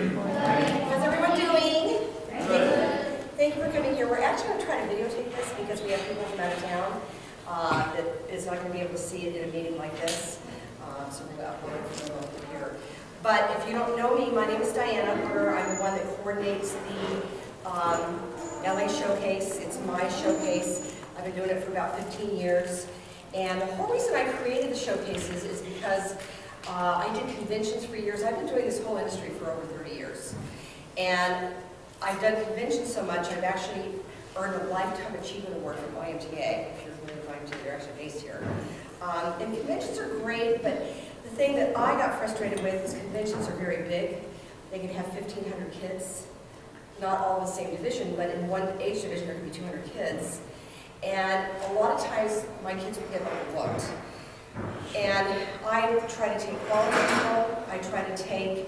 How's everyone doing? Thank you for coming here. We're actually going to try to videotape this because we have people from out of town that is not going to be able to see it in a meeting like this. So we're going to upload it from here. But if you don't know me, my name is Diana. I'm the one that coordinates the LA Showcase. It's my showcase. I've been doing it for about 15 years. And the whole reason I created the showcases is because I did conventions for years. I've been doing this whole industry for over 30 years. And I've done conventions so much, I've actually earned a Lifetime Achievement Award from YMTA. If you're familiar with YMTA, they're actually based here. And conventions are great, but the thing that I got frustrated with is conventions are very big. They can have 1,500 kids, not all in the same division, but in one age division there can be 200 kids. And a lot of times my kids would get overlooked. And I try to take quality people, I try to take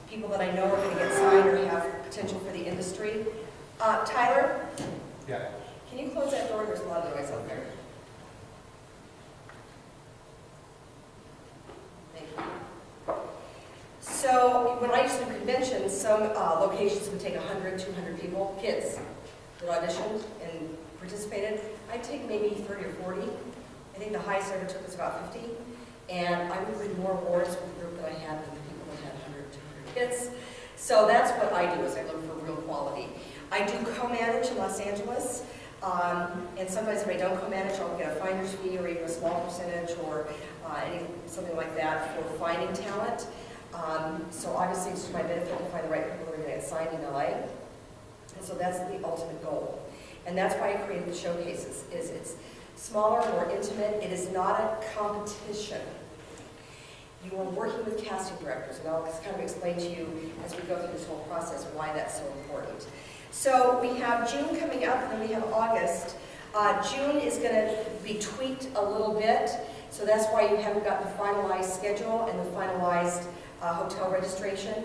people that I know are going to get signed or have potential for the industry. Tyler? Yeah. Can you close that door? There's a lot of noise out there. Thank you. So when I used to do conventions, some locations would take 100, 200 people, kids, that auditioned and participated. I'd take maybe 30 or 40. I think the highest I ever took was about 50. And I would win more awards with the group that I had than the people that had 100, 200 kids. So that's what I do, is I look for real quality. I do co-manage in Los Angeles. And sometimes if I don't co-manage, I'll get a finder's fee or even a small percentage or something like that for finding talent. So obviously it's to my benefit to find the right people that are going to get signed in LA. And so that's the ultimate goal. And that's why I created the showcases, is it's smaller, more intimate. It is not a competition. You are working with casting directors, and I'll kind of explain to you as we go through this whole process why that's so important. So we have June coming up, and then we have August. June is going to be tweaked a little bit, so that's why you haven't got the finalized schedule and the finalized hotel registration.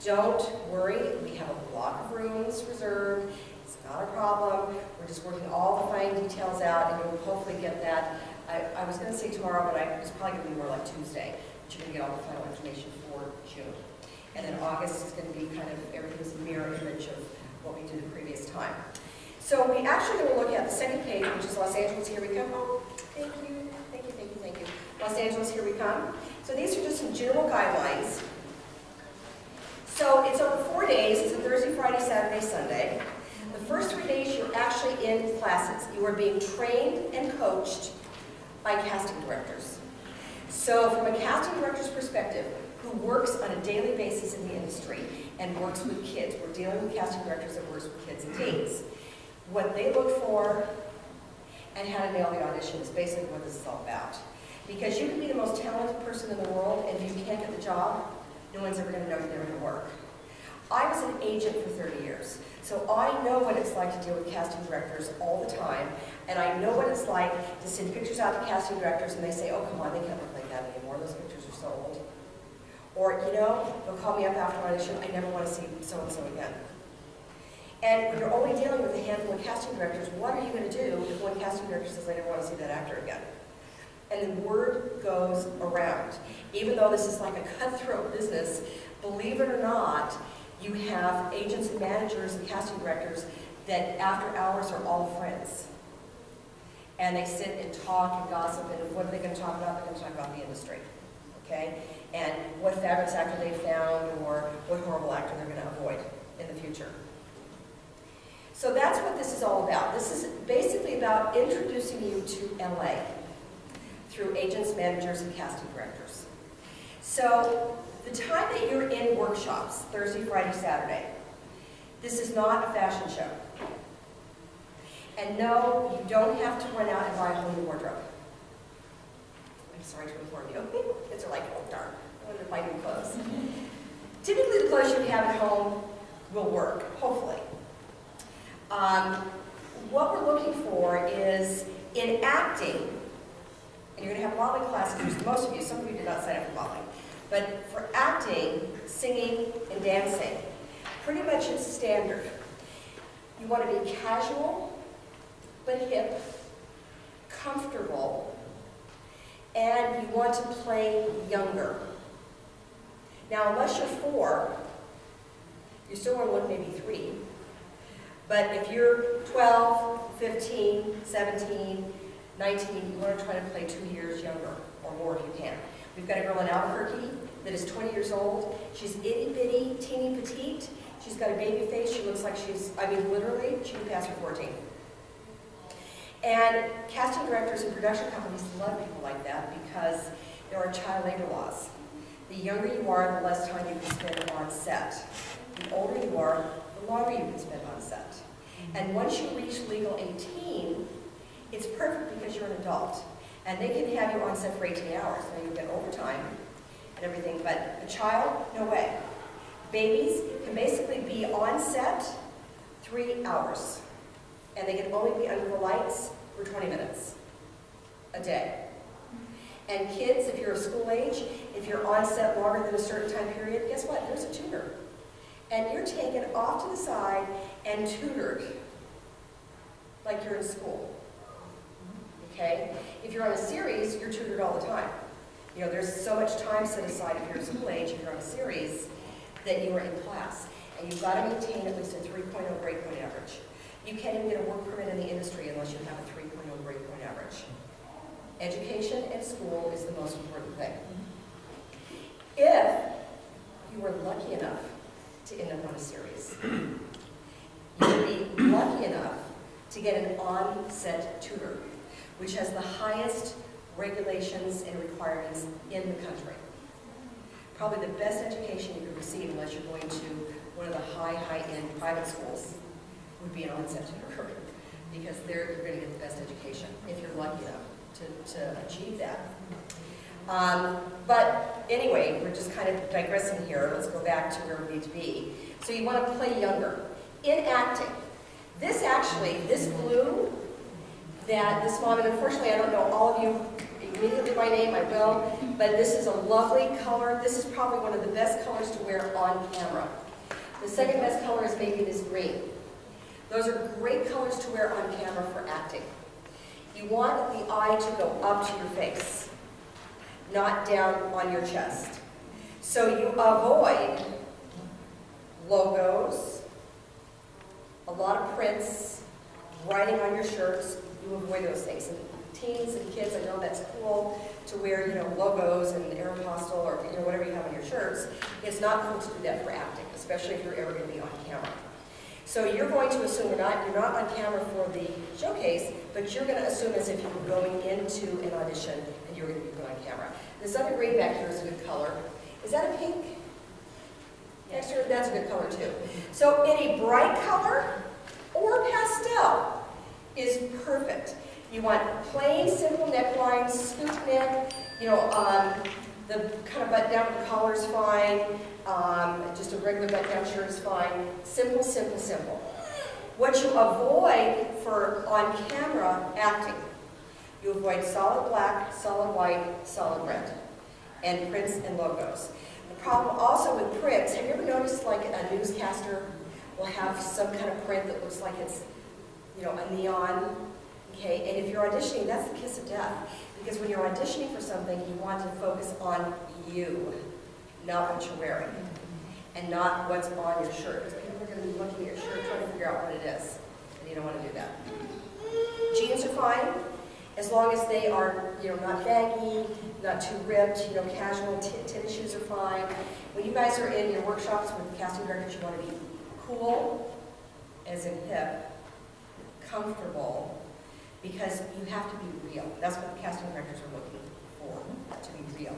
Don't worry, we have a block of rooms reserved. It's not a problem. We're just working all the fine details out, and you'll hopefully get that. I was going to say tomorrow, but it's probably going to be more like Tuesday. But you're going to get all the final information for June. And then August is going to be kind of everything's a mirror image of what we did the previous time. So we actually going to look at the second page, which is Los Angeles, Here We Come. Oh, thank you, thank you, thank you, thank you. Los Angeles, Here We Come. So these are just some general guidelines. So it's over 4 days. It's a Thursday, Friday, Saturday, Sunday. The first 3 days you're actually in classes. You are being trained and coached by casting directors. So from a casting director's perspective, who works on a daily basis in the industry and works with kids, we're dealing with casting directors that works with kids and teens. What they look for and how to nail the audition is basically what this is all about. Because you can be the most talented person in the world, and if you can't get the job, no one's ever going to know you're never going to work. I was an agent for 30 years, so I know what it's like to deal with casting directors all the time, and I know what it's like to send pictures out to casting directors and they say, oh, come on, they can't look like that anymore, those pictures are so old. Or, you know, they'll call me up after audition, I never want to see so-and-so again. And when you're only dealing with a handful of casting directors, what are you going to do if one casting director says, I never want to see that actor again? And the word goes around. Even though this is like a cutthroat business, believe it or not, you have agents and managers and casting directors that after hours are all friends. And they sit and talk and gossip, and what are they going to talk about? They're going to talk about the industry, okay? And what fabulous actor they found, or what horrible actor they're going to avoid in the future. So that's what this is all about. This is basically about introducing you to LA through agents, managers, and casting directors. So the time that you're in workshops, Thursday, Friday, Saturday, this is not a fashion show. And no, you don't have to run out and buy a whole new wardrobe. I'm sorry to inform you. Kids are like, oh darn, I wonder if I new clothes. Typically the clothes you have at home will work, hopefully. What we're looking for is, in acting, and you're going to have modeling classes, most of you, some of you did not sign up for modeling, but for acting, singing, and dancing, pretty much it's standard. You want to be casual, but hip, comfortable, and you want to play younger. Now, unless you're 4, you still want to look maybe 3. But if you're 12, 15, 17, 19, you want to try to play 2 years younger or more if you can. We've got a girl in Albuquerque that is 20 years old. She's itty bitty, teeny petite. She's got a baby face. She looks like she's, I mean, literally, she can pass for 14. And casting directors and production companies love people like that because there are child labor laws. The younger you are, the less time you can spend on set. The older you are, the longer you can spend on set. And once you reach legal 18, it's perfect because you're an adult. And they can have you on set for 18 hours. Now you get overtime and everything, but a child, no way. Babies can basically be on set 3 hours. And they can only be under the lights for 20 minutes a day. And kids, if you're of school age, if you're on set longer than a certain time period, guess what? There's a tutor. And you're taken off to the side and tutored like you're in school. Okay? If you're on a series, you're tutored all the time. You know, there's so much time set aside if you're of school age, if you're on a series, that you are in class. And you've got to maintain at least a 3.0 grade point average. You can't even get a work permit in the industry unless you have a 3.0 grade point average. Education and school is the most important thing. If you were lucky enough to end up on a series, you would be lucky enough to get an on-set tutor, which has the highest regulations and requirements in the country. Probably the best education you could receive, unless you're going to one of the high-end private schools, would be an on-set tutor, because there you're going to get the best education, if you're lucky enough to achieve that. But anyway, we're just kind of digressing here. Let's go back to where we need to be. So you want to play younger. In acting, this blue, that this mom, and unfortunately I don't know all of you immediately by name, I will, but this is a lovely color. This is probably one of the best colors to wear on camera. The second best color is maybe this green. Those are great colors to wear on camera for acting. You want the eye to go up to your face, not down on your chest. So you avoid logos, a lot of prints, writing on your shirts. You avoid those things. And teens and kids, I know that's cool to wear, you know, logos and Aeropostale or whatever you have on your shirts. It's not cool to do that for acting, especially if you're ever going to be on camera. So you're going to assume you're not on camera for the showcase, but you're going to assume as if you were going into an audition and you're going to be put on camera. This other green back here is a good color. Is that a pink? Next to it, that's a good color too. So any bright color or pastel is perfect. You want plain, simple necklines, scoop neck, the kind of button down with the collar is fine. Just a regular button-down shirt is fine. Simple, simple, simple. What you avoid for on-camera acting, you avoid solid black, solid white, solid red, and prints and logos. The problem also with prints, have you ever noticed like a newscaster will have some kind of print that looks like it's, a neon? Okay, and if you're auditioning, that's the kiss of death. Because when you're auditioning for something, you want to focus on you, not what you're wearing, and not what's on your shirt. Because people are going to be looking at your shirt trying to figure out what it is, and you don't want to do that. Jeans are fine, as long as they are, not baggy, not too ripped. Casual tennis shoes are fine. When you guys are in your workshops with casting directors, you want to be cool, as in hip, comfortable, because you have to be real. That's what the casting directors are looking for, to be real.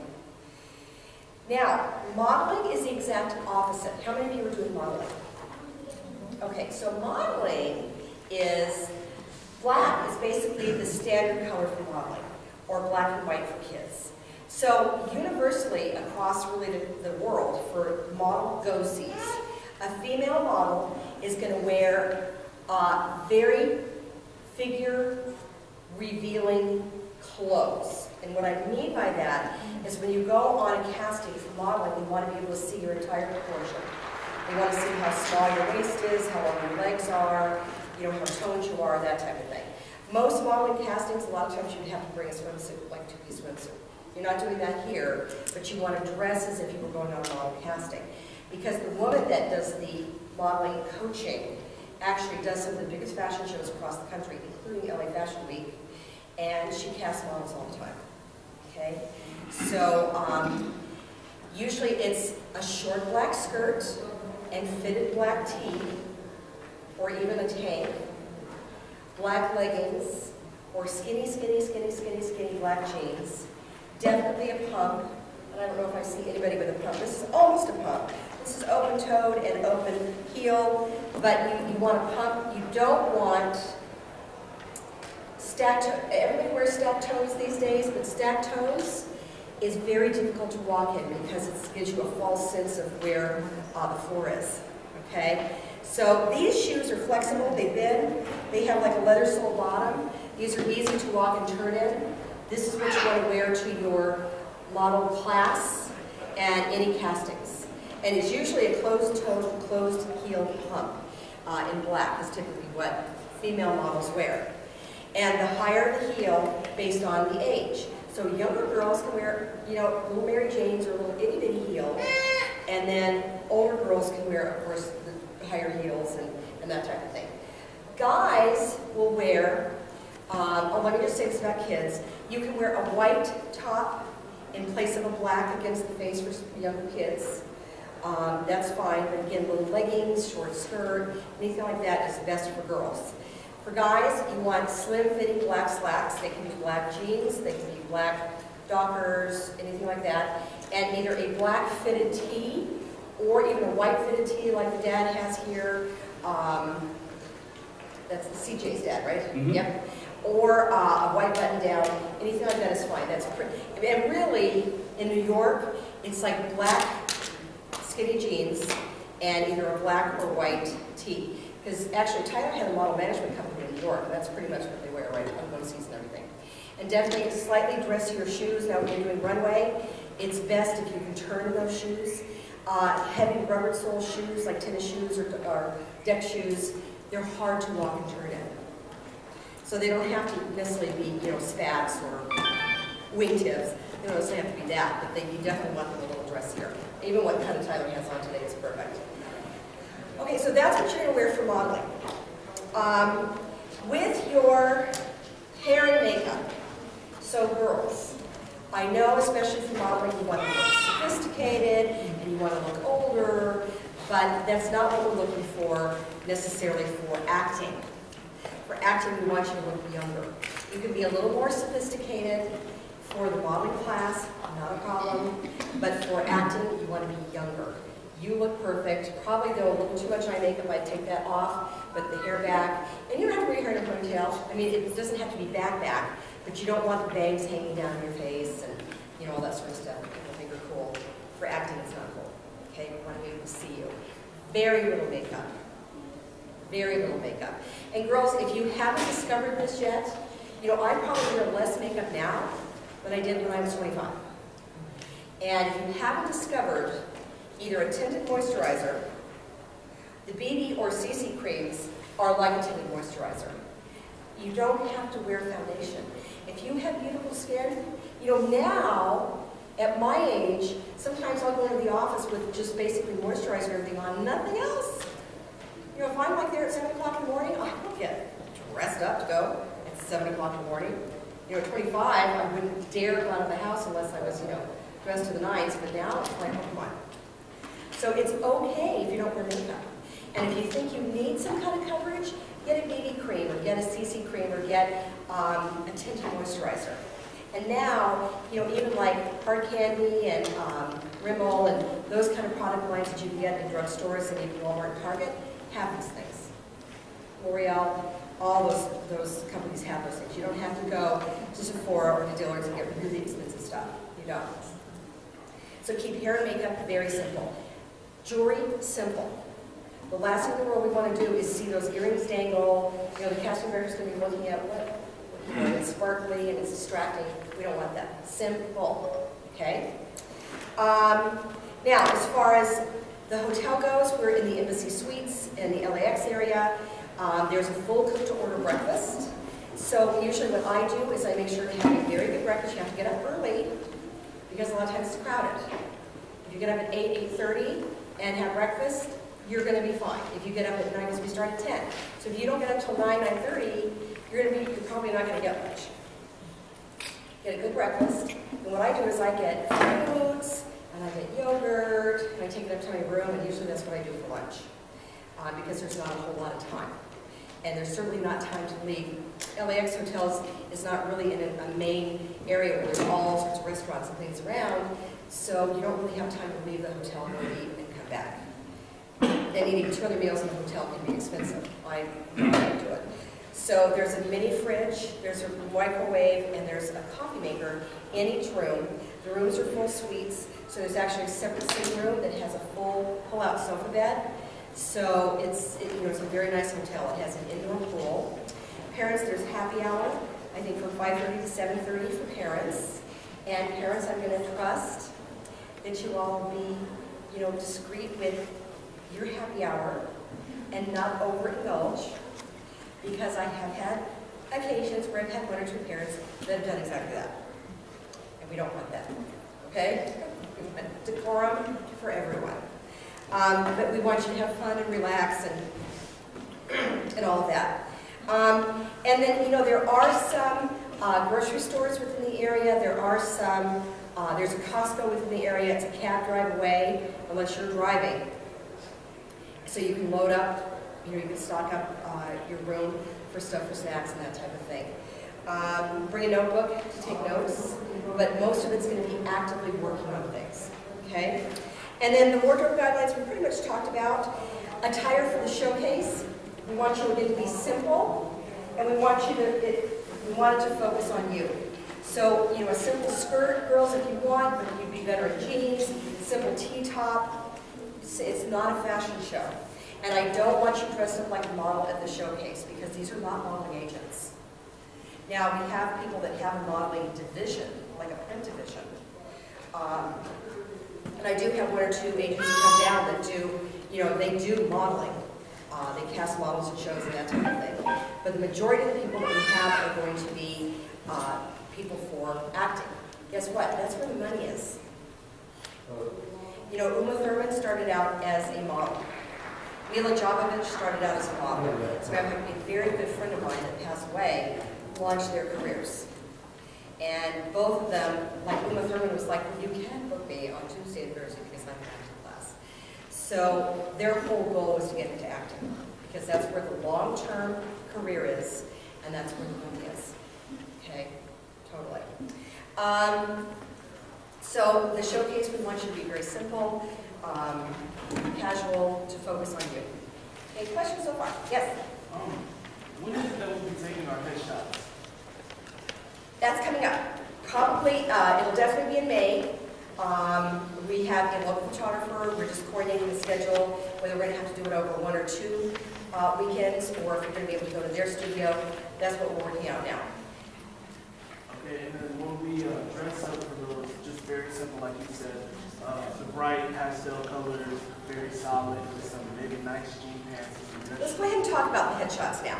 Now, modeling is the exact opposite. How many of you are doing modeling? Okay, so modeling is, black is basically the standard color for modeling, or black and white for kids. So universally across really the world for model go-sees, a female model is going to wear very figure-revealing clothes. And what I mean by that is when you go on a casting for modeling, you want to be able to see your entire proportion. You want to see how small your waist is, how long your legs are, how toned you are, that type of thing. Most modeling castings, a lot of times you would have to bring a swimsuit, like two-piece swimsuit. You're not doing that here, but you want to dress as if you were going on a model casting. Because the woman that does the modeling coaching actually does some of the biggest fashion shows across the country, including LA Fashion Week, and she casts models all the time, okay? So usually it's a short black skirt and fitted black tee, or even a tank, black leggings, or skinny black jeans, definitely a pump, and I don't know if I see anybody with a pump. This is almost a pump. This is open-toed and open heel, but you want a pump. You don't want stacked toes. Everybody wears stacked toes these days, but stacked toes is very difficult to walk in because it gives you a false sense of where the floor is, okay? So these shoes are flexible, they bend, they have like a leather sole bottom. These are easy to walk and turn in. This is what you want to wear to your model class and any castings. And it's usually a closed-toed, closed-heel pump in black is typically what female models wear. And the higher the heel based on the age. So younger girls can wear, you know, little Mary Janes or little itty-bitty heels, and then older girls can wear, of course, the higher heels and that type of thing. Guys will wear, let me just say this about kids, you can wear a white top in place of a black against the face for younger kids. That's fine, but again, little leggings, short skirt, anything like that is best for girls. For guys, you want slim-fitting black slacks. They can be black jeans, they can be black Dockers, anything like that, and either a black fitted tee or even a white fitted tee like the dad has here. That's CJ's dad, right? Mm-hmm. Yep. Or a white button down. Anything like that is fine. That's pretty. And really, in New York, it's like black skinny jeans and either a black or white tee. Because actually, Tyler had a model management company in New York. That's pretty much what they wear, right? On one season and everything. And definitely slightly dressier shoes. Now, when you're doing runway, it's best if you can turn in those shoes. Heavy rubber sole shoes, like tennis shoes or deck shoes, they're hard to walk and turn in. So they don't have to necessarily be, you know, spats or wingtips. They don't necessarily have to be that, but you definitely want them a little dressier. Even what kind of Tyler has on today is perfect. Okay, so that's what you're going to wear for modeling. With your hair and makeup, so girls, I know especially for modeling you want to look sophisticated and you want to look older, but that's not what we're looking for necessarily for acting. For acting, we want you to look younger. You can be a little more sophisticated for the modeling class, not a problem, but for acting, you want to be younger. You look perfect. Probably though a little too much eye makeup, I'd take that off, but the hair back. And you don't have to wear your hair in a ponytail. I mean, it doesn't have to be back, but you don't want the bangs hanging down your face and, you know, all that sort of stuff. People think are cool. For acting, it's not cool. Okay, we want to be able to see you. Very little makeup. Very little makeup. And girls, if you haven't discovered this yet, you know, I probably wear less makeup now than I did when I was 25. And if you haven't discovered either a tinted moisturizer, the BB or CC creams are like a tinted moisturizer. You don't have to wear foundation. If you have beautiful skin, you know, now, at my age, sometimes I'll go into the office with just basically moisturizer and everything on, nothing else. You know, if I'm like there at 7 o'clock in the morning, I don't get dressed up to go at 7 o'clock in the morning. You know, at 25, I wouldn't dare go out of the house unless I was, you know, dressed to the nines, but now it's like, oh, come on. So it's okay if you don't wear makeup. And if you think you need some kind of coverage, get a BB cream or get a CC cream or get a tinted moisturizer. And now, you know, even like Hard Candy and Rimmel and those kind of product lines that you can get in drugstores and even Walmart and Target have these things. L'Oreal, all those companies have those things. You don't have to go to Sephora or to Dillard's and get really expensive stuff. You don't. So keep hair and makeup very simple. Jewelry, simple. The last thing in the world we want to do is see those earrings dangle. You know, the casting director's going to be looking at what it's sparkly and it's distracting. We don't want that. Simple. Okay? Now, as far as the hotel goes, we're in the Embassy Suites in the LAX area. There's a full cook-to-order breakfast. So usually what I do is I make sure to have a very good breakfast. You have to get up early. because a lot of times it's crowded. If you get up at 8, 8:30 and have breakfast, you're going to be fine. If you get up at 9, because we start at 10. So if you don't get up till 9, 9:30, you're probably not going to get much. Get a good breakfast. And what I do is I get fruits, and I get yogurt, and I take it up to my room, and usually that's what I do for lunch. Because there's not a whole lot of time. And there's certainly not time to leave. LAX Hotels is not really in a main area where there's all sorts of restaurants and things around, so you don't really have time to leave the hotel, go eat, and come back. And eating 2 other meals in the hotel can be expensive. I don't do it. So there's a mini fridge, there's a microwave, and there's a coffee maker in each room. The rooms are full suites, so there's actually a separate sitting room that has a full pull-out sofa bed. So it's a very nice hotel. It has an indoor pool. Parents, there's happy hour, I think from 5:30 to 7:30 for parents. And parents, I'm going to trust that you all be, discreet with your happy hour and not overindulge, because I have had occasions where I've had 1 or 2 parents that have done exactly that. And we don't want that, okay? We want decorum for everyone. But we want you to have fun and relax and all of that. And then, there are some grocery stores within the area. There are some, there's a Costco within the area. It's a cab drive away, unless you're driving. So you can load up, you can stock up your room for stuff for snacks and that type of thing. Bring a notebook to take notes, but most of it's going to be actively working on things, okay? And then the wardrobe guidelines we pretty much talked about. Attire for the showcase. We want you again to be simple, and we want it to focus on you. So, a simple skirt, girls, if you want, but you'd be better in jeans, simple T-top. It's not a fashion show. And I don't want you dressed up like a model at the showcase, because these are not modeling agents. Now, we have people that have a modeling division, like a print division. And I do have 1 or 2 agents who come down that do, they do modeling. They cast models and shows and that type of thing. But the majority of the people that we have are going to be people for acting. Guess what? That's where the money is. Uma Thurman started out as a model. Mila Jovovich started out as a model. As a matter of fact, a very good friend of mine that passed away launched their careers. And both of them, like Uma Thurman was like, well, you can book me on Tuesday and Thursday because I'm in acting class. So their whole goal was to get into acting, because that's where the long-term career is, and that's where the money is. Okay? Totally. So the showcase, we want you to be very simple, casual, to focus on you. Okay, questions so far? Yes? When is it that we'll be taking our headshots? That's coming up. Probably, it'll definitely be in May. We have a local photographer. We're just coordinating the schedule, whether we're going to have to do it over 1 or 2 weekends, or if we're going to be able to go to their studio. That's what we're working out now. Okay, and then when we dress up for those, just very simple, like you said, the bright pastel colors, very solid, with some maybe nice jean pants. Let's go ahead and talk about the headshots now.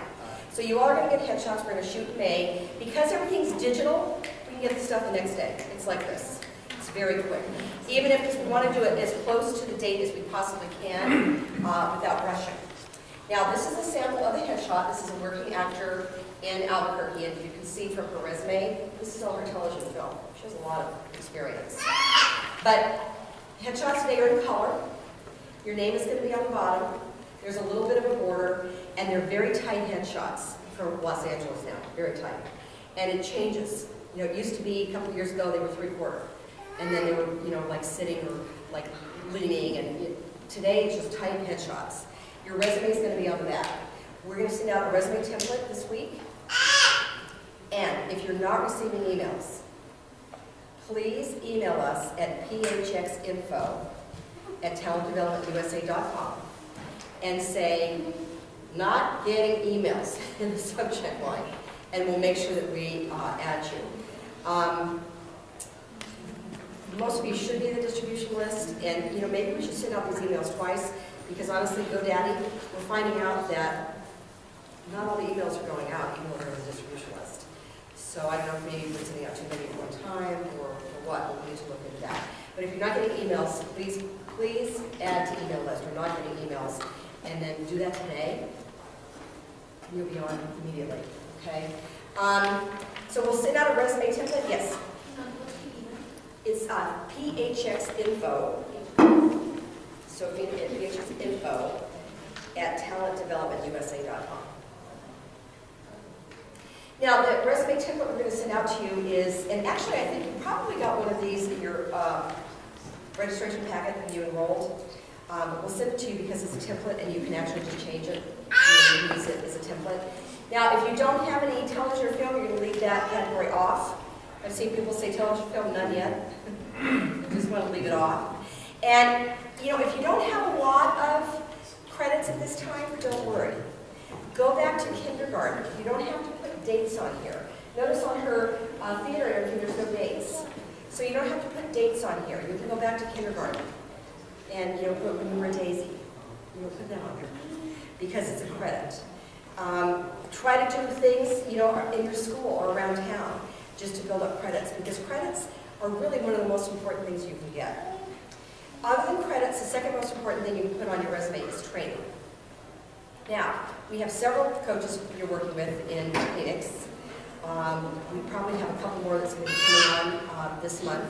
So you all are going to get headshots. We're going to shoot in May. Because everything's digital, we can get the stuff the next day. It's like this. It's very quick. Even if we want to do it as close to the date as we possibly can without rushing. Now, this is a sample of the headshot. This is a working actor in Albuquerque, and you can see from her resume, this is all her television film. She has a lot of experience. But headshots today are in color. Your name is going to be on the bottom. There's a little bit of a border, and they're very tight headshots from Los Angeles now, very tight. And it changes. It used to be, a couple of years ago, they were 3/4. And then they were, like sitting or like leaning, and today it's just tight headshots. Your resume is going to be on the back. We're going to send out a resume template this week. And if you're not receiving emails, please email us at phxinfo@talentdevelopmentusa.com and say, not getting emails in the subject line, and we'll make sure that we add you. Most of you should be in the distribution list, and maybe we should send out these emails twice, because honestly, GoDaddy, we're finding out that not all the emails are going out, even though they're on the distribution list. So I don't know if maybe we're sending out too many at one time or what, but we need to look into that. But if you're not getting emails, please add to email list. We're not getting emails. And then do that today. You'll be on immediately, okay? So we'll send out a resume template. Yes? It's PHXinfo. So PHXinfo@talentdevelopmentusa.com. Now, the resume template we're going to send out to you is, and actually I think you probably got one of these in your registration packet when you enrolled. But we'll send it to you because it's a template and you can actually just change it and use it as a template. Now, if you don't have any television or film, you're going to leave that category off. I've seen people say television film, none yet. I just want to leave it off. And, you know, if you don't have a lot of credits at this time, don't worry. Go back to kindergarten. You don't have to put dates on here. Notice on her theater interview, there's no dates. So you don't have to put dates on here. You can go back to kindergarten. And, you know, put when you were Daisy. You'll put that on here. Because it's a credit. Try to do things, you know, in your school or around town, just to build up credits. Because credits are really one of the most important things you can get. Other than credits, the second most important thing you can put on your resume is training. Now, we have several coaches you're working with in Phoenix. We probably have a couple more that's going to be coming on this month.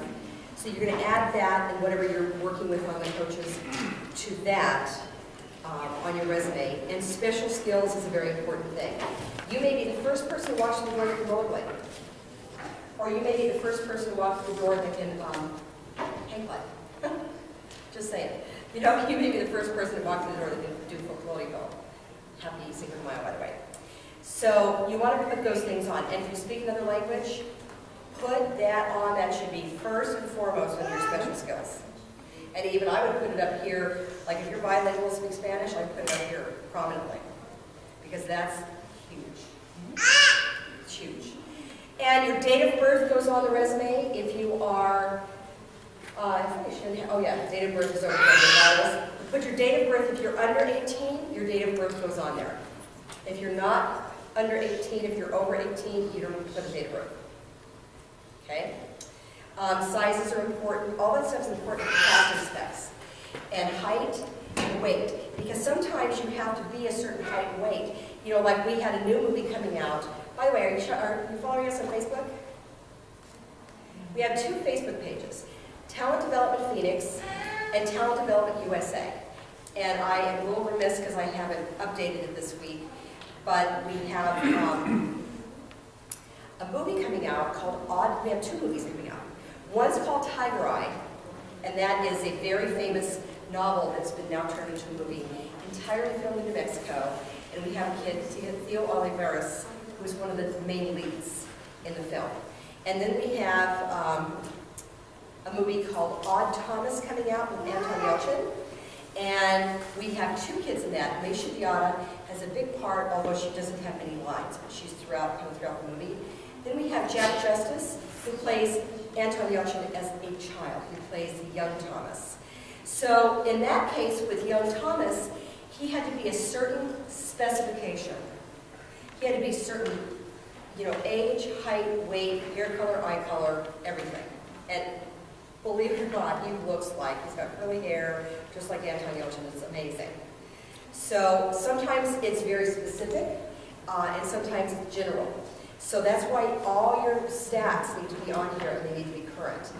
So you're going to add that and whatever you're working with on the coaches to that on your resume. And special skills is a very important thing. You may be the first person to walk through the door that can rollerblade. Or you may be the first person to walk through the door that can hang glide. Just saying. You know, you may be the first person to walk through the door that can do floaty boat. Happy Cinco de Mayo, by the way. So you want to put those things on. And if you speak another language, put that on. That should be first and foremost with your special skills. And even I would put it up here, like if you're bilingual, speak Spanish, I'd put it up here prominently. Because that's huge. It's huge. And your date of birth goes on the resume. If you are, date of birth is over there. Put your date of birth. If you're under 18, your date of birth goes on there. If you're not under 18, if you're over 18, you don't put a date of birth. Okay? Sizes are important. All that stuff is important for passing specs. And height and weight. Because sometimes you have to be a certain height and weight. You know, like we had a new movie coming out. By the way, are you following us on Facebook? We have two Facebook pages. Talent Development Phoenix and Talent Development USA. And I am a little remiss because I haven't updated it this week. But we have a movie coming out called we have two movies coming out. One's called Tiger Eye, and that is a very famous novel that's been now turned into a movie, entirely filmed in New Mexico. And we have a kid, Theo Olivares, who's one of the main leads in the film. And then we have a movie called Odd Thomas coming out with Anton Yelchin. And we have two kids in that. Maisha Diata has a big part, although she doesn't have many lines, but she's throughout the movie. Then we have Jack Justice, who plays Anton Yelchin as a child, who plays young Thomas. So in that case, with young Thomas, he had to be a certain specification. He had to be certain, you know, age, height, weight, hair color, eye color, everything. And believe it or not, he looks like he's got curly hair, just like Anton Yelchin. It's amazing. So sometimes it's very specific, and sometimes it's general. So that's why all your stats need to be on here, and they need to be current.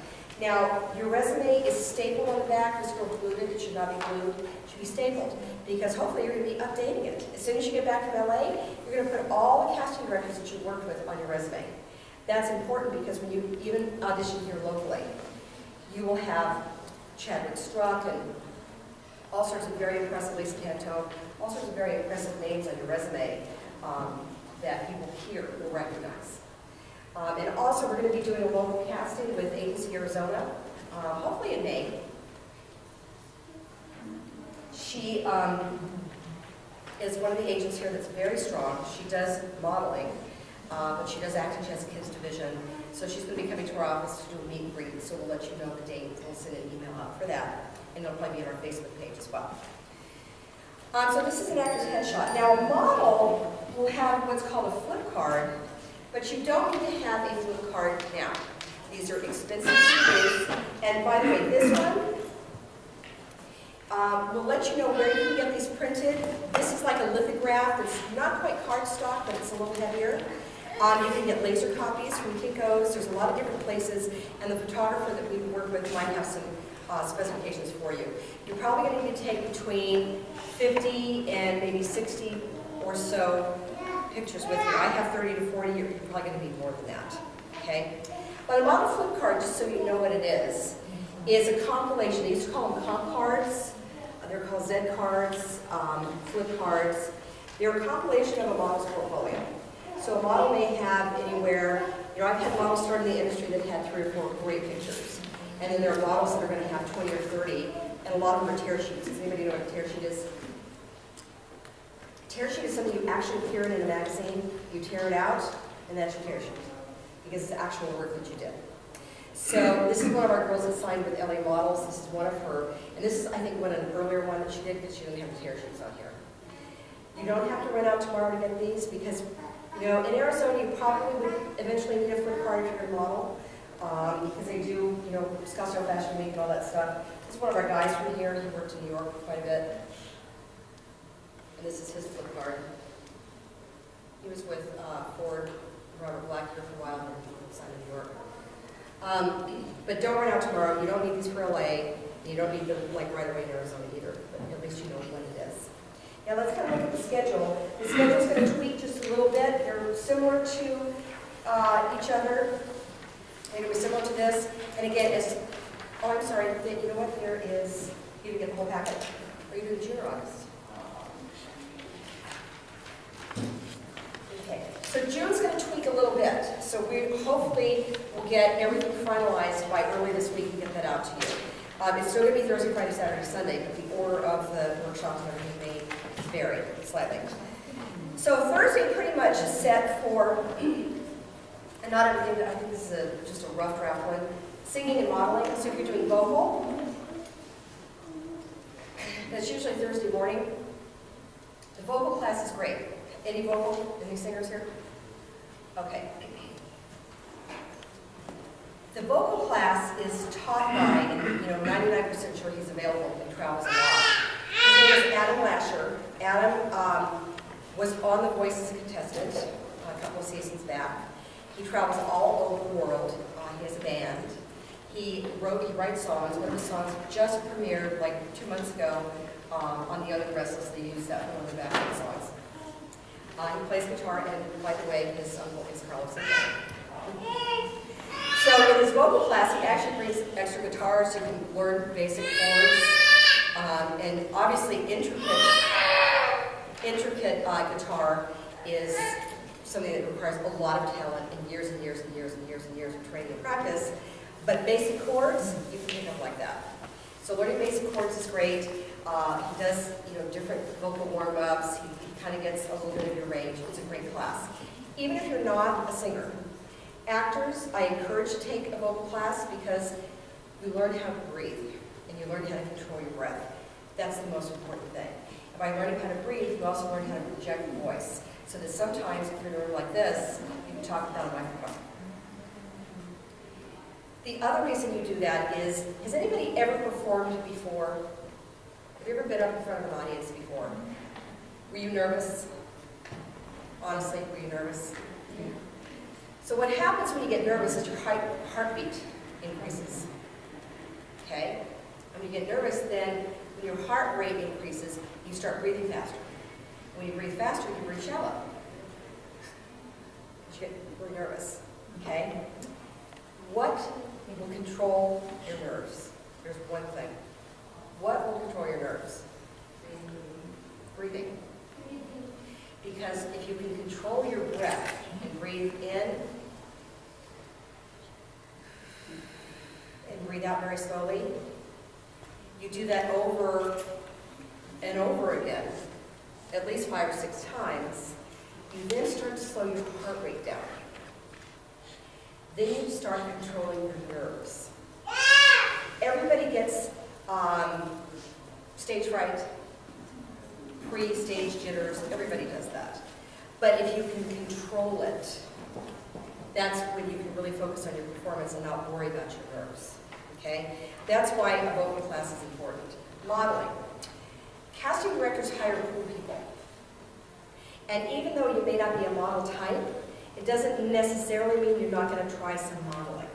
Now, your resume is stapled on the back. This will include it. It should not be glued. It should be stapled, because hopefully you're going to be updating it. As soon as you get back from LA, you're going to put all the casting directors that you worked with on your resume. That's important because when you even audition here locally, you will have Chadwick Struck and all sorts of very impressive, Lisa Canto, all sorts of very impressive names on your resume that people here will recognize. And also, we're going to be doing a local casting with Agency Arizona, hopefully in May. She is one of the agents here that's very strong. She does modeling, but she does acting. She has a kids division. So she's going to be coming to our office to do a meet and greet. So we'll let you know the date. We'll send an email out for that. And it'll probably be on our Facebook page as well. So this is an actor's headshot. Now, a model will have what's called a flip card. But you don't need to have a flip card now. These are expensive to use. And by the way, this one will let you know where you can get these printed. This is like a lithograph. It's not quite cardstock, but it's a little heavier. You can get laser copies from Kinko's. There's a lot of different places, and the photographer that we work with might have some specifications for you. You're probably going to need to take between 50 and maybe 60 or so pictures with you. I have 30 to 40. You're probably going to need more than that. Okay? But a model flip card, just so you know what it is a compilation. They used to call them comp cards. They're called Z cards, flip cards. They're a compilation of a model's portfolio. So a model may have anywhere, I've had models start in the industry that had 3 or 4 great pictures. And then there are models that are going to have 20 or 30, and a lot of them are tear sheets. Does anybody know what a tear sheet is? A tear sheet is something you actually appear in a magazine, you tear it out, and that's your tear sheet. Because it's actual work that you did. So this is one of our girls that signed with LA Models. This is one of her, and this is, I think, an earlier one that she did because she didn't have the tear sheets on here. You don't have to run out tomorrow to get these because, in Arizona you probably would eventually need a flip card if you're a model because they do, Scottsdale Fashion Week and all that stuff. This is one of our guys from here. He worked in New York quite a bit, and this is his flip card. He was with Ford. Robert Black here for a while, and then he signed in New York. But don't run out tomorrow. You don't need these for LA. You don't need them right away in Arizona either, but at least you know when it is. Now let's kind of look at the schedule. The schedule's going to tweak just a little bit. They're similar to each other. They're going to be similar to this. And again, I'm sorry, you know what? There is, you didn't get the whole packet. Are you doing June or August? Okay, so June's going to tweak a little bit. So we hopefully will get everything finalized by early this week and get that out to you. It's still going to be Thursday, Friday, Saturday, Sunday, but the order of the workshops and everything may vary slightly. So Thursday pretty much is set for, and not everything, I think this is just a rough draft one, singing and modeling. So if you're doing vocal, that's usually Thursday morning. The vocal class is great. Any vocal? Any singers here? Okay. The vocal class is taught by, and 99% sure he's available and travels a lot. His name is Adam Lasher. Adam was on The Voice as a contestant a couple of seasons back. He travels all over the world. He has a band. He writes songs. One of his songs just premiered like 2 months ago on The Young and Restless. They used that one of the background songs. He plays guitar, and by the way, his uncle is Carlos Santana. So in his vocal class, he actually brings extra guitars so you can learn basic chords. And obviously, intricate guitar is something that requires a lot of talent and years and years and years and years and years of training and practice. But basic chords, you can pick up like that. So learning basic chords is great. He does, different vocal warm-ups. He kind of gets a little bit of your range. It's a great class. Even if you're not a singer. Actors, I encourage to take a vocal class because you learn how to breathe and you learn how to control your breath. That's the most important thing. And by learning how to breathe, you also learn how to project your voice. So that sometimes, if you're in a room like this, you can talk without a microphone. The other reason you do that is, has anybody ever performed before? Have you ever been up in front of an audience before? Were you nervous? Honestly, were you nervous? So what happens when you get nervous is your heartbeat increases. Okay? When you get nervous, then when your heart rate increases, you start breathing faster. When you breathe faster, you breathe shallow. You get really nervous. Okay? What will control your nerves? There's one thing. What will control your nerves? Breathing. Because if you can control your breath and breathe in and breathe out very slowly, you do that over and over again, at least 5 or 6 times, you then start to slow your heart rate down. Then you start controlling your nerves. Everybody gets stage fright, pre-stage jitters, everybody does that. But if you can control it, That's when you can really focus on your performance and not worry about your nerves. Okay? That's why a vocal class is important. Modeling. Casting directors hire cool people. And even though you may not be a model type, it doesn't necessarily mean you're not going to try some modeling.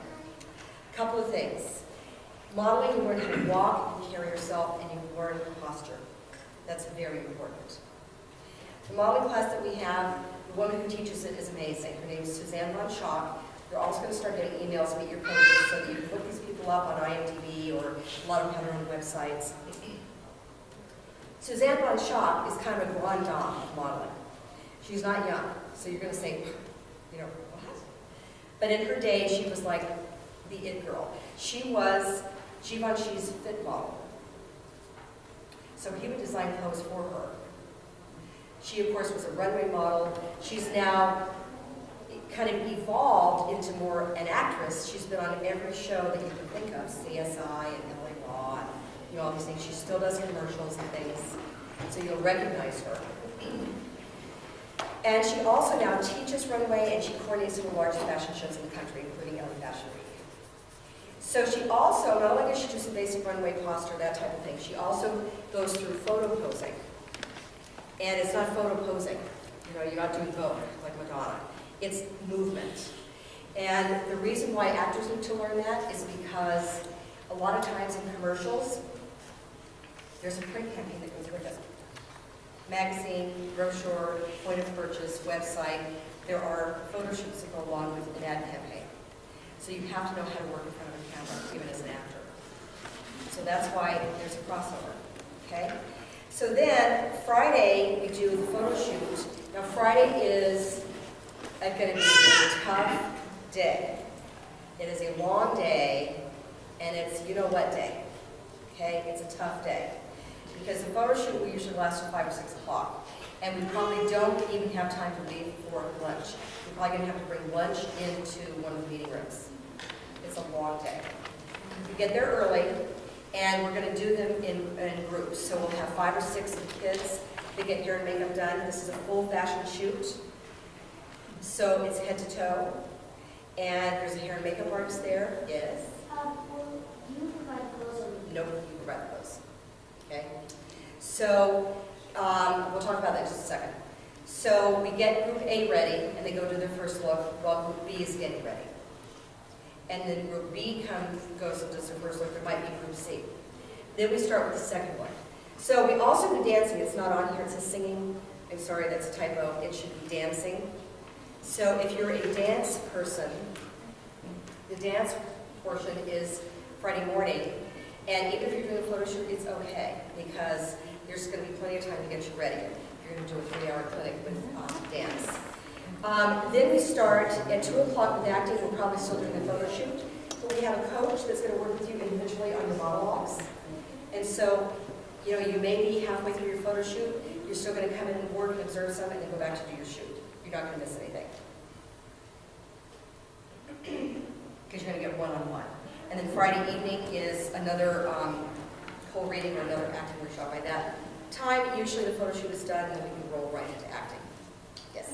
A couple of things. Modeling, you learn how to walk and carry yourself, and you learn posture. That's very important. The modeling class that we have, the woman who teaches it is amazing. Her name is Suzanne Von Schock. You're also going to start getting emails to meet your coaches so that you can look these people up on IMDb, or a lot of them have their own websites. Suzanne Von Schock is kind of a grande dame of modeling. She's not young, so you're going to say, you know, what? But in her day, she was like the it girl. She was Givenchy's fit model. So he would design clothes for her. She, of course, was a runway model. She's now kind of evolved into more an actress. She's been on every show that you can think of, CSI and LA Law, and, you know, all these things. She still does commercials and things, so you'll recognize her. And she also now teaches runway, and she coordinates some of the largest fashion shows in the country, including LA Fashion Week. So she also, not only does she do some basic runway posture, that type of thing, she also goes through photo posing. And it's not photo posing. You know, you're not doing Vogue like Madonna. It's movement. And the reason why actors need to learn that is because a lot of times in commercials, there's a print campaign that goes with it. Magazine, brochure, point of purchase, website, there are photo shoots that go along with an ad campaign. So you have to know how to work in front of a camera, even as an actor. So that's why there's a crossover, okay? So then, Friday, we do the photo shoot. Now, Friday is going to be a tough day. It is a long day, and it's you-know-what day, okay? It's a tough day. Because the photo shoot will usually last till 5 or 6 o'clock. And we probably don't even have time to leave for lunch. We're probably going to have to bring lunch into one of the meeting rooms. It's a long day. We get there early, and we're going to do them in groups. So we'll have 5 or 6 of the kids. They get hair and makeup done. This is a full fashion shoot. So it's head to toe. And there's a hair and makeup artist there. Yes? Will you provide clothes or? Nope, you provide the clothes. Okay? So we'll talk about that in just a second. So we get Group A ready, and they go do their first look while Group B is getting ready. And then Group B goes and does their first look. There might be Group C. Then we start with the second one. So we also do dancing. It's not on here. It says singing. I'm sorry, that's a typo. It should be dancing. So if you're a dance person, the dance portion is Friday morning. And even if you're doing a photo shoot, it's okay, because there's going to be plenty of time to get you ready. You're going to do a 3-hour clinic with dance. Then we start at 2 o'clock with acting. We're probably still doing the photo shoot. But we have a coach that's going to work with you individually on your monologues. And so, you know, you may be halfway through your photo shoot. You're still going to come in and work and observe some, and then go back to do your shoot. You're not going to miss anything. Because you're going to get one-on-one. And then Friday evening is another co-reading or another acting workshop. By that time, usually the photo shoot is done, and then we can roll right into acting. Yes?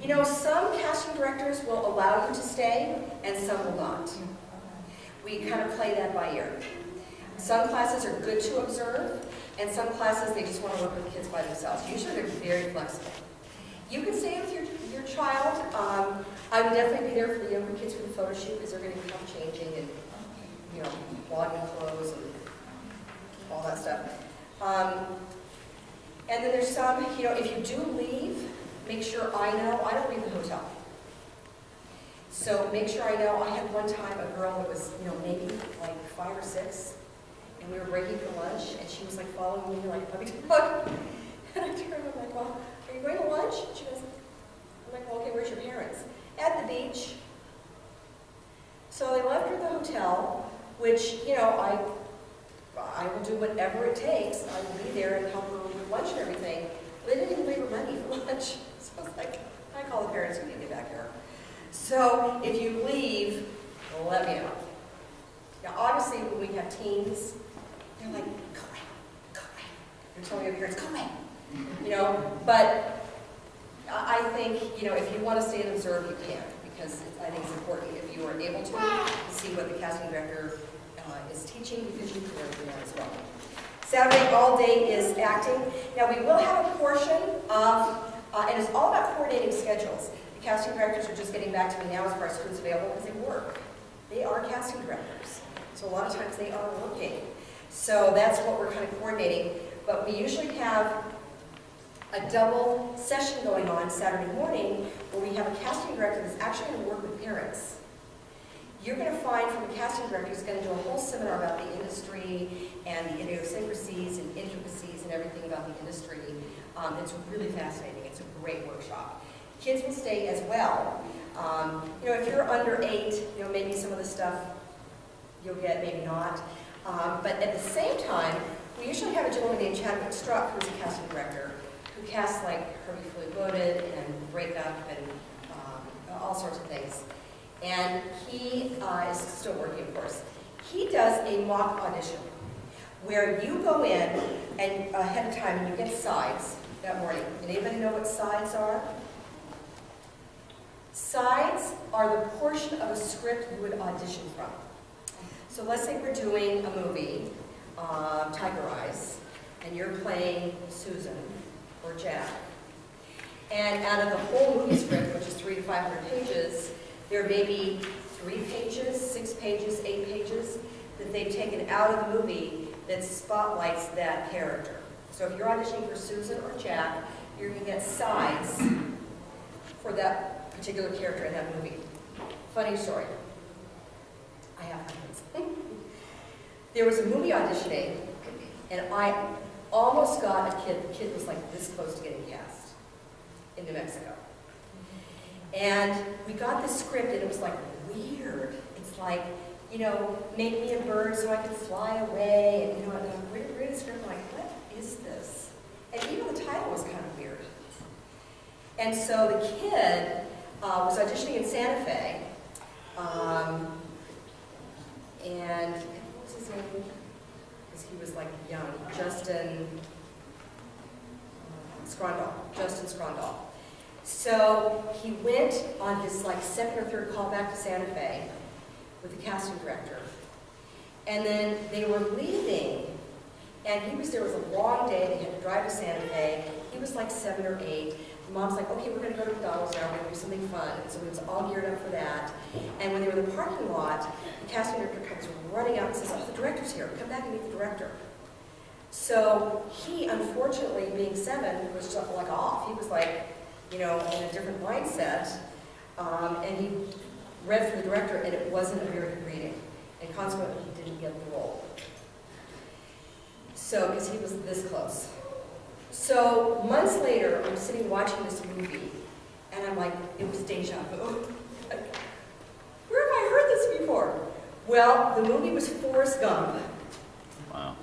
You know, some casting directors will allow you to stay, and some will not. We kind of play that by ear. Some classes are good to observe, and some classes, they just want to work with kids by themselves. Usually they're very flexible. You can stay with your child. I would definitely be there for the younger kids for the photo shoot, because they're going to become changing and, you know, wadding clothes and all that stuff. And then there's some, you know, if you do leave, make sure I know. I don't leave the hotel. So make sure I know. I had one time a girl that was, you know, maybe like 5 or 6, and we were breaking for lunch, and she was like following me like a puppy dog. And I turned, I'm like, well, are you going to lunch? And she goes, I'm like, well, okay, where's your parents? At the beach. So they left her at the hotel, which, you know, I will do whatever it takes. I will be there and help her with lunch and everything. They didn't even leave her money for lunch. So I was like, I call the parents who need to get back here. So if you leave, let me know. Now, obviously, when we have teens, they're like, go away, go away. You're telling your parents, go away. You know, but I think, you know, if you want to stay and observe, you can, because I think it's important if you are able to see what the casting director is teaching, because you can learn from that as well. Saturday all day is acting. Now we will have a portion of, and it's all about coordinating schedules. The casting directors are just getting back to me now as far as who's available because they work. They are casting directors. So a lot of times they are working. So that's what we're kind of coordinating. But we usually have a double session going on Saturday morning where we have a casting director that's actually going to work with parents. You're going to find from a casting director who's going to do a whole seminar about the industry and the idiosyncrasies and intricacies and everything about the industry. It's really fascinating. It's a great workshop. Kids will stay as well. You know, if you're under 8, you know, maybe some of the stuff you'll get, maybe not. But at the same time, we usually have a gentleman named Chadwick Struck, who's a casting director, who casts like Herbie Fully Loaded and Break Up and all sorts of things. And he is still working, of course. He does a mock audition where you go in and ahead of time and you get sides that morning. Does anybody know what sides are? Sides are the portion of a script you would audition from. So let's say we're doing a movie, Tiger Eyes, and you're playing Susan or Jack. And out of the whole movie script, which is 300 to 500 pages, there may be 3 pages, 6 pages, 8 pages that they've taken out of the movie that spotlights that character. So if you're auditioning for Susan or Jack, you're going to get sides for that particular character in that movie. Funny story. I have hundreds. There was a movie auditioning, and I almost got a kid. The kid was like this close to getting cast in New Mexico. And we got this script, and it was like weird. It's like, you know, make me a bird so I can fly away. And, you know, and I'm reading the script, I'm like, what is this? And even the title was kind of weird. And so the kid was auditioning in Santa Fe. And what was his name? Because he was like young, Justin Scrondall. So he went on his like 2nd or 3rd call back to Santa Fe with the casting director. And then they were leaving, and he was there. It was a long day. They had to drive to Santa Fe. He was like 7 or 8. The mom's like, okay, we're going to go to McDonald's now. We're going to do something fun. And so he was all geared up for that. And when they were in the parking lot, the casting director comes running out and says, oh, the director's here. Come back and meet the director. So he, unfortunately, being 7, was just like off. He was like, you know, in a different mindset. And he read for the director, and it wasn't a very good reading. And consequently, he didn't get the role. So, because he was this close. So, months later, I'm sitting watching this movie, and I'm like, it was deja vu. Like, where have I heard this before? Well, the movie was Forrest Gump. Wow.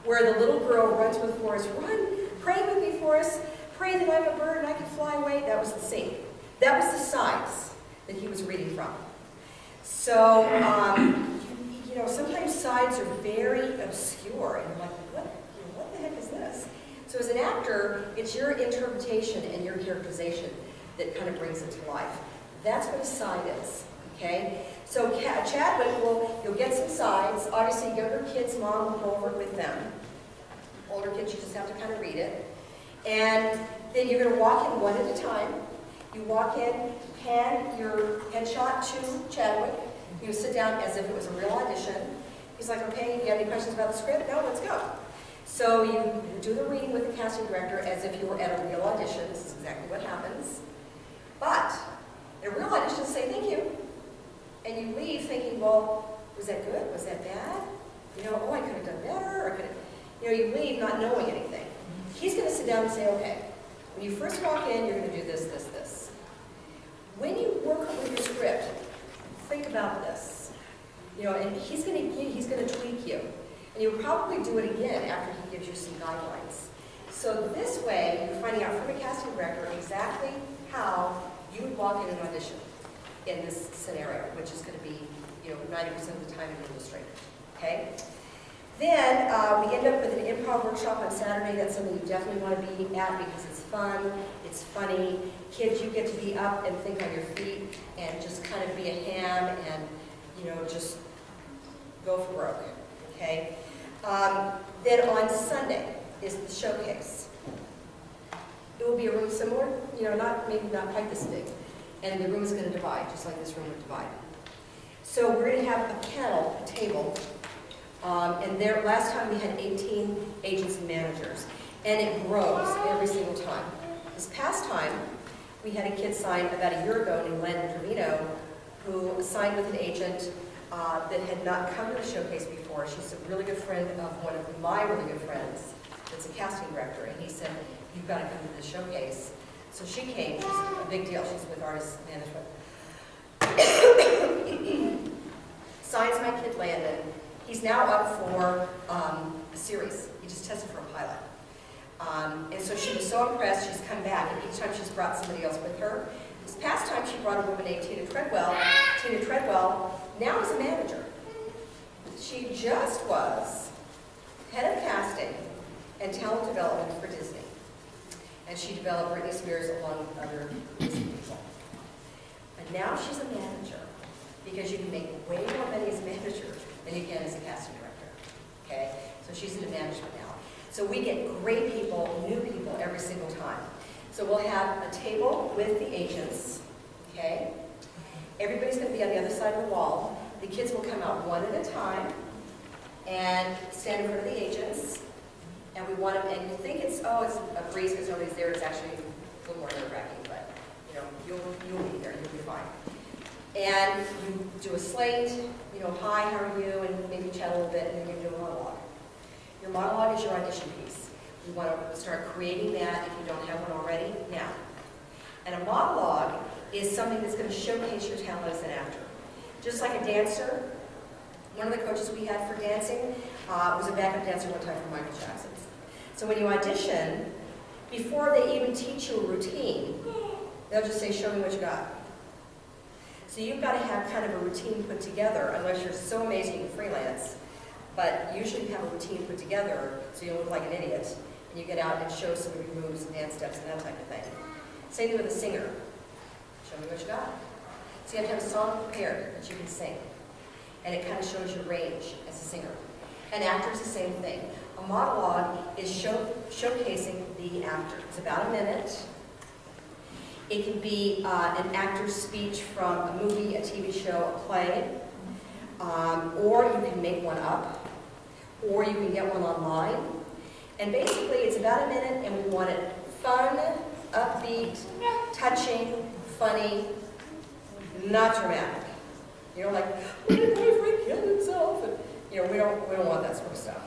Where the little girl runs with Forrest, run, pray with me, Forrest, pray that I'm a bird and I can fly away. That was the scene. That was the sides that he was reading from. So, you know, sometimes sides are very obscure, and you're like, what the heck is this? So as an actor, it's your interpretation and your characterization that kind of brings it to life. That's what a side is, okay? So Chadwick you'll get some sides. Obviously, younger kids, mom will go over it with them. Older kids, you just have to kind of read it. And then you're going to walk in one at a time. You walk in, hand your headshot to Chadwick. You sit down as if it was a real audition. He's like, okay, you have any questions about the script? No, let's go. So you do the reading with the casting director as if you were at a real audition. This is exactly what happens. But in a real audition, say thank you. And you leave thinking, well, was that good? Was that bad? You know, oh, I could have done better. Or could have, you know, you leave not knowing anything. He's going to sit down and say, okay, when you first walk in, you're going to do this, this, this. When you work with your script, think about this. You know, and he's going to tweak you. And you'll probably do it again after he gives you some guidelines. So this way, you're finding out from a casting director exactly how you would walk in an audition in this scenario, which is going to be, you know, 90% of the time in the industry. Okay? Then we end up with an improv workshop on Saturday. That's something you definitely want to be at because it's fun, it's funny. Kids, you get to be up and think on your feet and just kind of be a ham and, you know, just go for broke, okay? Then on Sunday is the showcase. It will be a room similar, you know, maybe not quite this big. And the room is going to divide, just like this room would divide. So we're going to have a kennel, a table. And there, last time we had 18 agents and managers. And it grows every single time. This past time, we had a kid sign about a year ago named Landon Trevino, who signed with an agent that had not come to the showcase before. She's a really good friend of one of my really good friends that's a casting director. And he said, you've got to come to the showcase. So she came. She's a big deal. She's with Artist Management. Signs my kid Landon. He's now up for a series. He just tested for a pilot. And so she was so impressed, she's come back, and each time she's brought somebody else with her. This past time she brought a woman named Tina Treadwell. Tina Treadwell now is a manager. She just was head of casting and talent development for Disney. And she developed Britney Spears along with other Disney people. And now she's a manager because you can make way more money as a manager than you can as a casting director. Okay? So she's into management now. So we get great people, new people every single time. So we'll have a table with the agents. Okay? Everybody's going to be on the other side of the wall. The kids will come out one at a time and stand in front of the agents. And we want them, and you think it's a breeze because nobody's there. It's actually a little more nerve-wracking, but you know, you'll be there, you'll be fine. And you do a slate, you know, hi, how are you, and maybe chat a little bit, and then you do a monologue. Your monologue is your audition piece. We want to start creating that if you don't have one already, now. And a monologue is something that's going to showcase your talent as an actor. Just like a dancer, one of the coaches we had for dancing was a backup dancer one time for Michael Jackson. So when you audition, before they even teach you a routine, they'll just say, show me what you got. So you've got to have kind of a routine put together, unless you're so amazing you can freelance. But usually you have a routine put together so you don't look like an idiot, and you get out and show some of your moves and dance steps and that type of thing. Same thing with a singer. Show me what you got. So you have to have a song prepared that you can sing. And it kind of shows your range as a singer. An actor is the same thing. A monologue is showcasing the actor. It's about a minute. It can be an actor's speech from a movie, a TV show, a play, or you can make one up, or you can get one online. And basically, it's about a minute, and we want it fun, upbeat, touching, funny, not dramatic. You know, like, what did boyfriend kill himself? And, you know, we don't want that sort of stuff.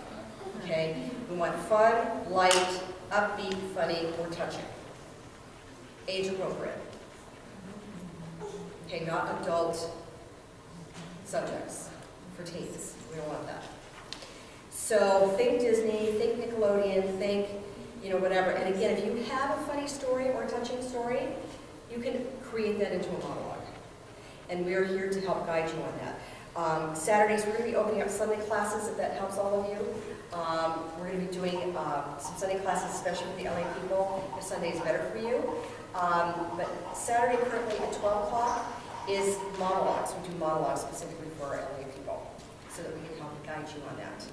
Okay? We want fun, light, upbeat, funny, or touching. Age appropriate. Okay, not adult subjects for teens. We don't want that. So think Disney, think Nickelodeon, think, you know, whatever. And again, if you have a funny story or a touching story, you can create that into a monologue. And we're here to help guide you on that. Saturdays, we're going to be opening up Sunday classes, if that helps all of you. We're going to be doing some Sunday classes, especially for the LA people, if Sunday is better for you. But Saturday, currently at 12 o'clock, is monologues. We do monologues specifically for our LA people, so that we can help guide you on that.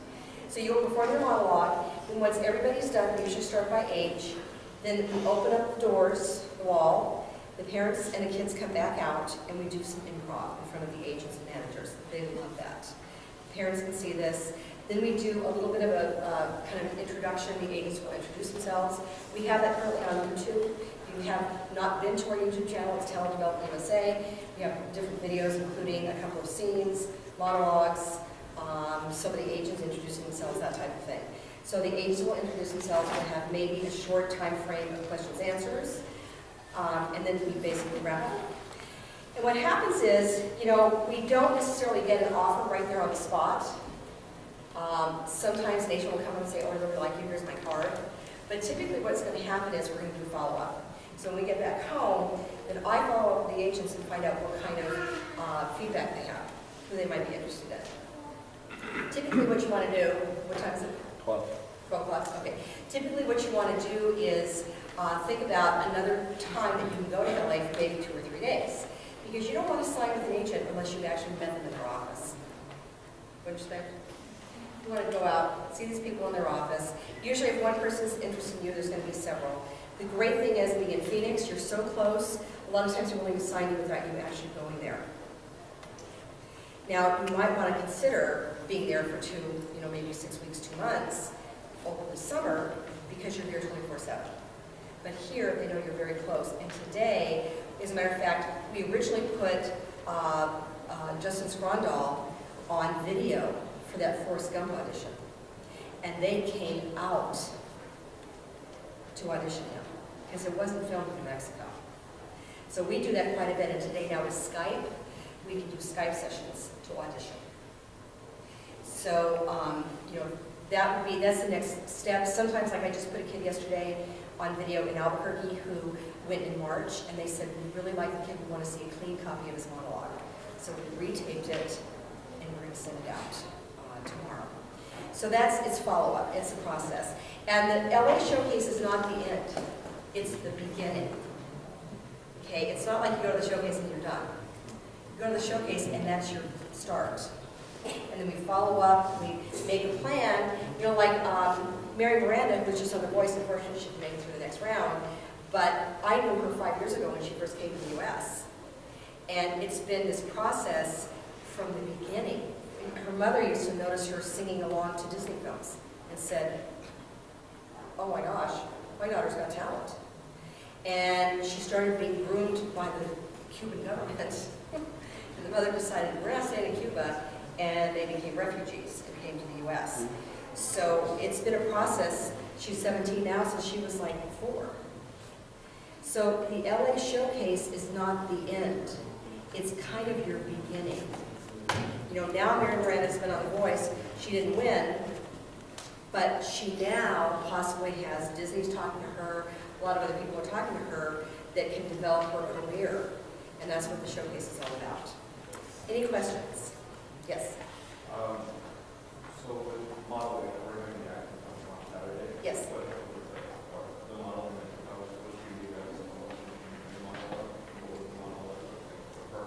So you'll perform your monologue, and once everybody's done, we usually start by age, then we open up the doors, the wall, the parents and the kids come back out, and we do some improv in front of the agents and managers. They love that. Parents can see this. Then we do a little bit of a kind of introduction. The agents will introduce themselves. We have that currently on YouTube. If you have not been to our YouTube channel, it's Talent Development USA. We have different videos, including a couple of scenes, monologues, some of the agents introducing themselves, that type of thing. So the agents will introduce themselves. We'll have maybe a short time frame of questions, answers. And then we basically wrap up. And what happens is, you know, we don't necessarily get an offer right there on the spot. Sometimes an agent will come and say, oh, I really like you, here's my card. But typically what's going to happen is we're going to do follow-up. So when we get back home, then I follow up with the agents and find out what kind of feedback they have, who they might be interested in. Typically what you want to do, what time is it? 12. 12 o'clock, okay. Typically what you want to do is think about another time that you can go to LA for maybe 2 or 3 days. Because you don't want to sign with an agent unless you've actually met them in their office. You understand? You want to go out, see these people in their office. Usually if one person's interested in you, there's going to be several. The great thing is being in Phoenix, you're so close, a lot of times they're willing to sign you without you actually going there. Now, you might want to consider being there for maybe 6 weeks, 2 months over the summer because you're here 24/7. But here, they know you're very close. And today, as a matter of fact, we originally put Justin Scrondall on video for that Forrest Gump audition. And they came out to audition him because it wasn't filmed in Mexico. So we do that quite a bit. And today now with Skype, we can do Skype sessions to audition. So, that's the next step. Sometimes, like I just put a kid yesterday on video in Albuquerque who went in March, and they said, we really like the kid, we want to see a clean copy of his monologue. So we retaped it, and we're going to send it out tomorrow. So it's follow-up, it's a process. And the LA Showcase is not the end, it's the beginning. Okay, it's not like you go to the showcase and you're done. You go to the showcase and that's your start. And then we follow up, we make a plan, like Mary Miranda, who was just on The Voice, unfortunately she didn't make it through the next round, but I knew her 5 years ago when she first came to the US. And it's been this process from the beginning. Her mother used to notice her singing along to Disney films and said, oh my gosh, my daughter's got talent. And she started being groomed by the Cuban government. And the mother decided, we're not staying in Cuba, and they became refugees and came to the US. So it's been a process. She's 17 now, since she was like 4. So the LA Showcase is not the end. It's kind of your beginning. Now Mary Miranda's been on The Voice. She didn't win, but she now possibly has, Disney's talking to her, a lot of other people are talking to her that can develop her career. And that's what the showcase is all about. Any questions? Yes? So with modeling, we're going to be acting on Saturday. Yes. What the modeling that was supposed to be guys the monologue, what was the monologue for her?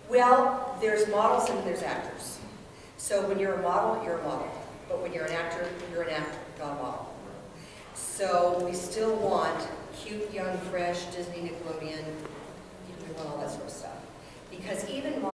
Well, there's models and there's actors. So when you're a model, you're a model. But when you're an actor, you're an actor, not a model. So we still want cute, young, fresh, Disney, Nickelodeon, we want all that sort of stuff. Because even